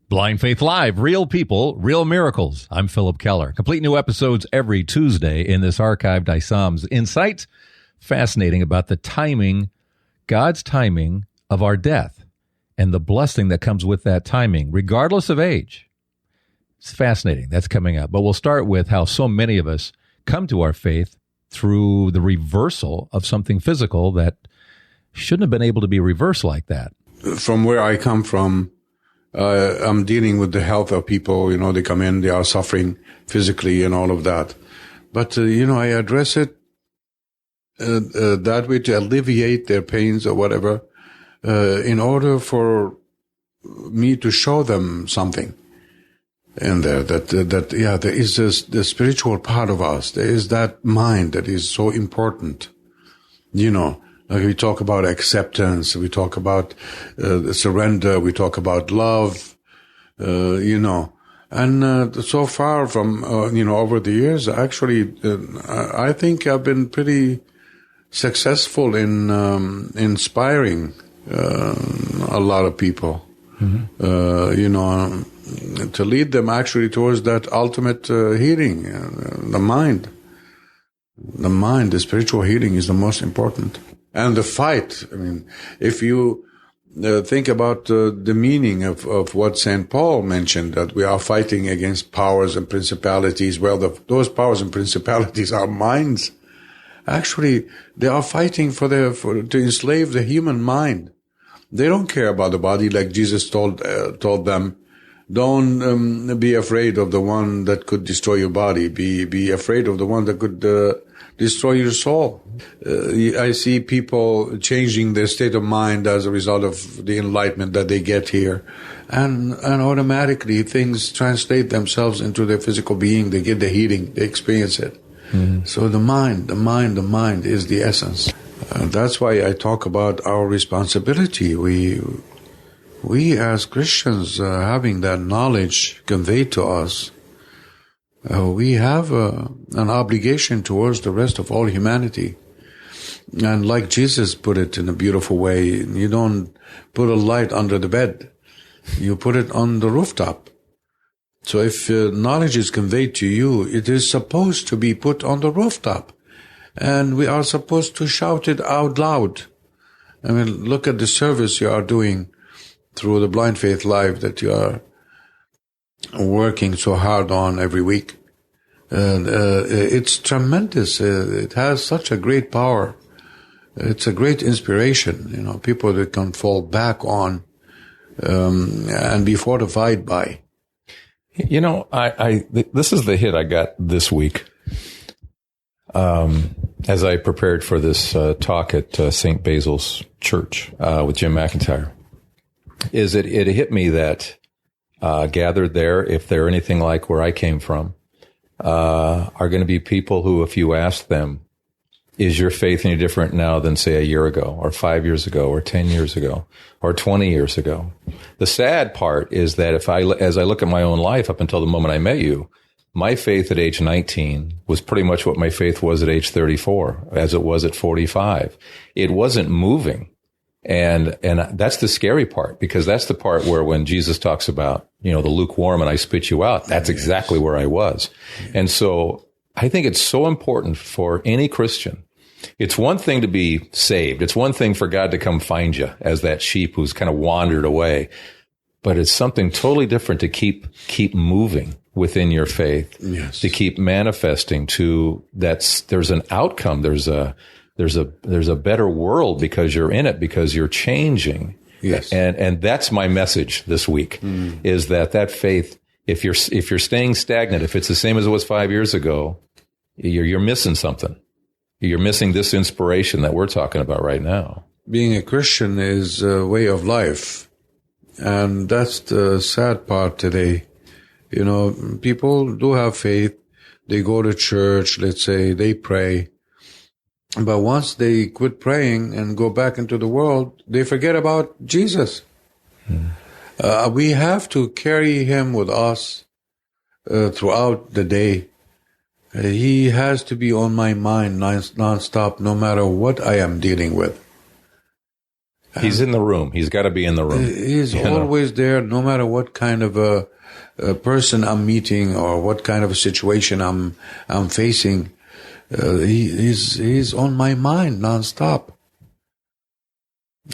Blind Faith Live, real people, real miracles. I'm Philip Keller. Complete new episodes every Tuesday in this archived Issam's Insights. Fascinating about the timing, God's timing of our death and the blessing that comes with that timing, regardless of age. It's fascinating. That's coming up. But we'll start with how so many of us come to our faith through the reversal of something physical that shouldn't have been able to be reversed like that. From where I come from, I'm dealing with the health of people. They come in, they are suffering physically and all of that. But, I address it that way to alleviate their pains or whatever, in order for me to show them something in there that there is the spiritual part of us. There is that mind that is so important, Like we talk about acceptance, we talk about surrender, we talk about love, And so far from, over the years, actually, I think I've been pretty successful in inspiring a lot of people, to lead them actually towards that ultimate healing, the mind. The spiritual healing is the most important. And the fight, if you think about the meaning of what St. Paul mentioned, that we are fighting against powers and principalities. Well, those powers and principalities are minds. Actually, they are fighting to enslave the human mind. They don't care about the body, like Jesus told them. Don't be afraid of the one that could destroy your body. Be afraid of the one that could destroy your soul. I see people changing their state of mind as a result of the enlightenment that they get here. And automatically things translate themselves into their physical being. They get the healing. They experience it. Mm-hmm. So the mind is the essence. That's why I talk about our responsibility. We as Christians, having that knowledge conveyed to us, we have an obligation towards the rest of all humanity. And like Jesus put it in a beautiful way, you don't put a light under the bed. You put it on the rooftop. So if knowledge is conveyed to you, it is supposed to be put on the rooftop. And we are supposed to shout it out loud. Look at the service you are doing through the Blind Faith Live that you are working so hard on every week. It's tremendous. It has such a great power. It's a great inspiration, people that can fall back on and be fortified by. This is the hit I got this week as I prepared for this talk at St. Basil's Church with Jim McIntyre. Is it hit me that gathered there, if they're anything like where I came from, are going to be people who, if you ask them, is your faith any different now than, say, a year ago, or 5 years ago, or 10 years ago, or 20 years ago? The sad part is that as I look at my own life up until the moment I met you, my faith at age 19 was pretty much what my faith was at age 34, as it was at 45. It wasn't moving. And that's the scary part, because that's the part where when Jesus talks about, the lukewarm and I spit you out, that's exactly where I was. And so I think it's so important for any Christian. It's one thing to be saved. It's one thing for God to come find you as that sheep who's kind of wandered away. But it's something totally different to keep moving within your faith. Yes. To keep manifesting there's an outcome. There's a better world because you're in it, because you're changing. Yes. And that's my message this week, is that faith, if you're staying stagnant, if it's the same as it was 5 years ago, you're missing something. You're missing this inspiration that we're talking about right now. Being a Christian is a way of life. And that's the sad part today. People do have faith. They go to church, let's say, they pray. But once they quit praying and go back into the world, they forget about Jesus. We have to carry him with us throughout the day. He has to be on my mind nonstop, no matter what I am dealing with. He's in the room. He's got to be in the room. He's always there, no matter what kind of a person I'm meeting or what kind of a situation I'm facing. He's on my mind nonstop.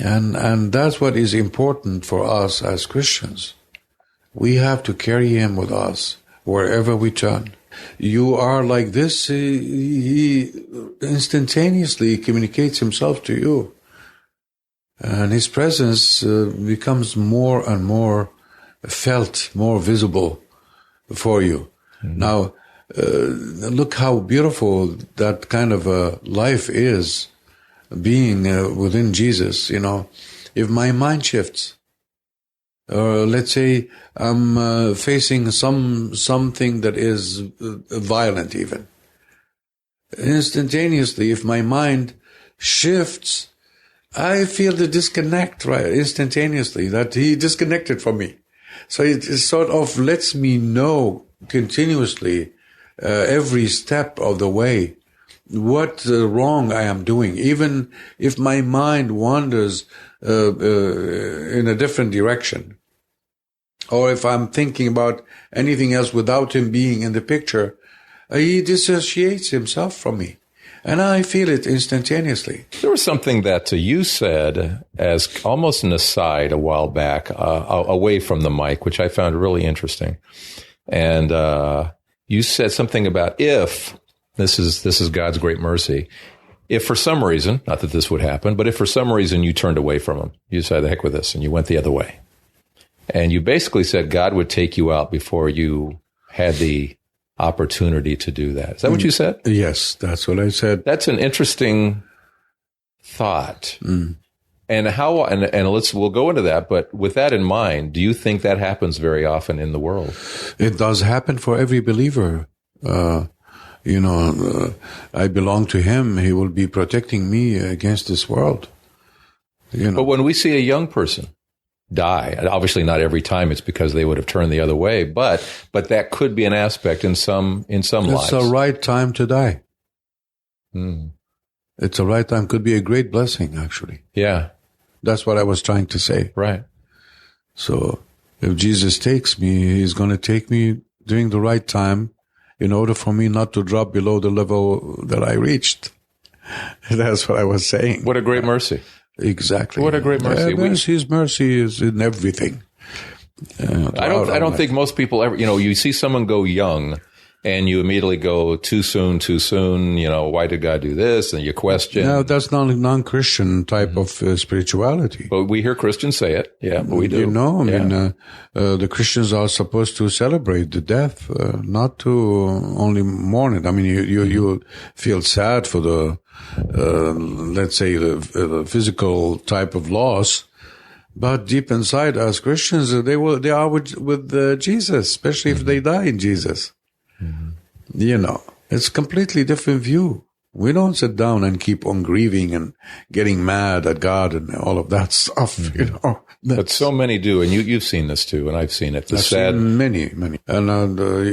And that's what is important for us as Christians. We have to carry him with us wherever we turn. You are like this, he instantaneously communicates himself to you. And his presence becomes more and more felt, more visible for you. Mm-hmm. Now, look how beautiful that kind of a life is, being within Jesus. You know, if my mind shifts, or let's say I'm facing something that is violent even, instantaneously, if my mind shifts, I feel the disconnect right instantaneously, that he disconnected from me. So it sort of lets me know continuously every step of the way what wrong I am doing. Even if my mind wanders in a different direction, or if I'm thinking about anything else without him being in the picture, he dissociates himself from me. And I feel it instantaneously. There was something that you said as almost an aside a while back, away from the mic, which I found really interesting. And you said something about if, this is God's great mercy, if for some reason, not that this would happen, but if for some reason you turned away from him, you said, the heck with this, and you went the other way. And you basically said God would take you out before you had the opportunity to do that. Is that what you said? Yes, that's what I said. That's an interesting thought. And how, and we'll go into that, but with that in mind, do you think that happens very often in the world? It does happen for every believer. I belong to him. He will be protecting me against this world. But when we see a young person die, obviously not every time it's because they would have turned the other way, but that could be an aspect in some lives. It's the right time to die. It's the right time. Could be a great blessing, actually. Yeah. That's what I was trying to say. Right. So if Jesus takes me, he's going to take me during the right time in order for me not to drop below the level that I reached. That's what I was saying. What a great mercy. Exactly. What a great mercy. His mercy is in everything. I don't think most people ever, you see someone go young and you immediately go too soon, why did God do this? And you question. No, that's not a non-Christian type of spirituality. But we hear Christians say it. Yeah, but we do. The Christians are supposed to celebrate the death, not to only mourn it. I mean, you feel sad for the, let's say, the physical type of loss. But deep inside, as Christians, they are with Jesus, especially if they die in Jesus. It's a completely different view. We don't sit down and keep on grieving and getting mad at God and all of that stuff, But so many do, and you've seen this too, and I've seen it. I've seen many. And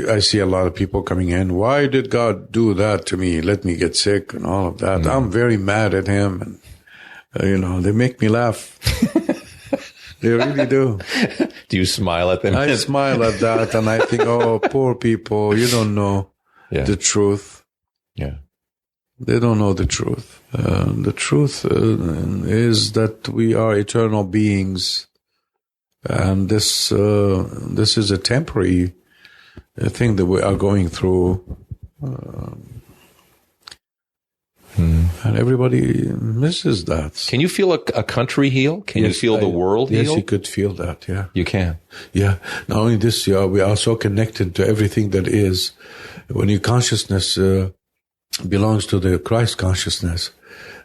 I see a lot of people coming in, why did God do that to me? Let me get sick and all of that. I'm very mad at him. And, they make me laugh. They really do. Do you smile at them? I smile at that, and I think, oh, poor people, you don't know the truth. Yeah. They don't know the truth. The truth is that we are eternal beings, and this is a temporary thing that we are going through. And everybody misses that. Can you feel a country heal? Can you feel the world heal? Yes, you could feel that, yeah. You can? Yeah. Not only this, we are so connected to everything that is. When your consciousness belongs to the Christ consciousness,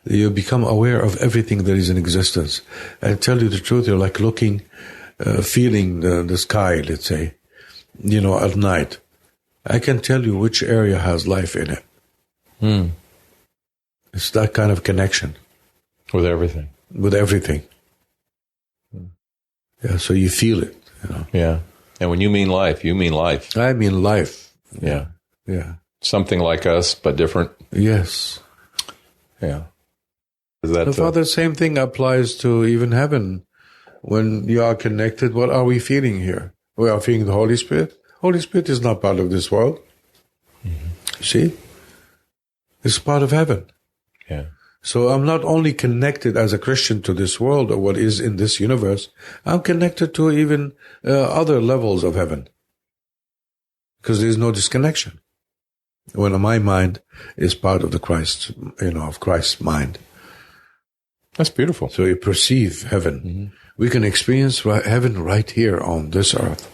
you become aware of everything that is in existence. And tell you the truth, you're like looking, feeling the sky, let's say, at night. I can tell you which area has life in it. It's that kind of connection. With everything. With everything. Yeah, so you feel it, Yeah. And when you mean life, you mean life. I mean life. Yeah. Yeah. Something like us, but different. Yes. Yeah. Is that, Father, same thing applies to even heaven. When you are connected, what are we feeling here? We are feeling the Holy Spirit. Holy Spirit is not part of this world. Mm-hmm. See? It's part of heaven. Yeah. So I'm not only connected as a Christian to this world or what is in this universe, I'm connected to even other levels of heaven. Because there's no disconnection. When my mind is part of the Christ, of Christ's mind. That's beautiful. So you perceive heaven. Mm-hmm. We can experience heaven right here on this earth.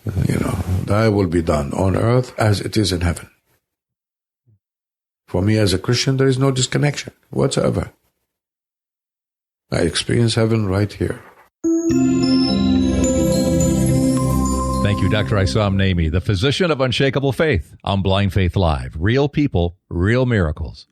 Thy will be done on earth as it is in heaven. For me as a Christian, there is no disconnection whatsoever. I experience heaven right here. Thank you, Dr. Issam Nemeh, the physician of unshakable faith on Blind Faith Live. Real people, real miracles.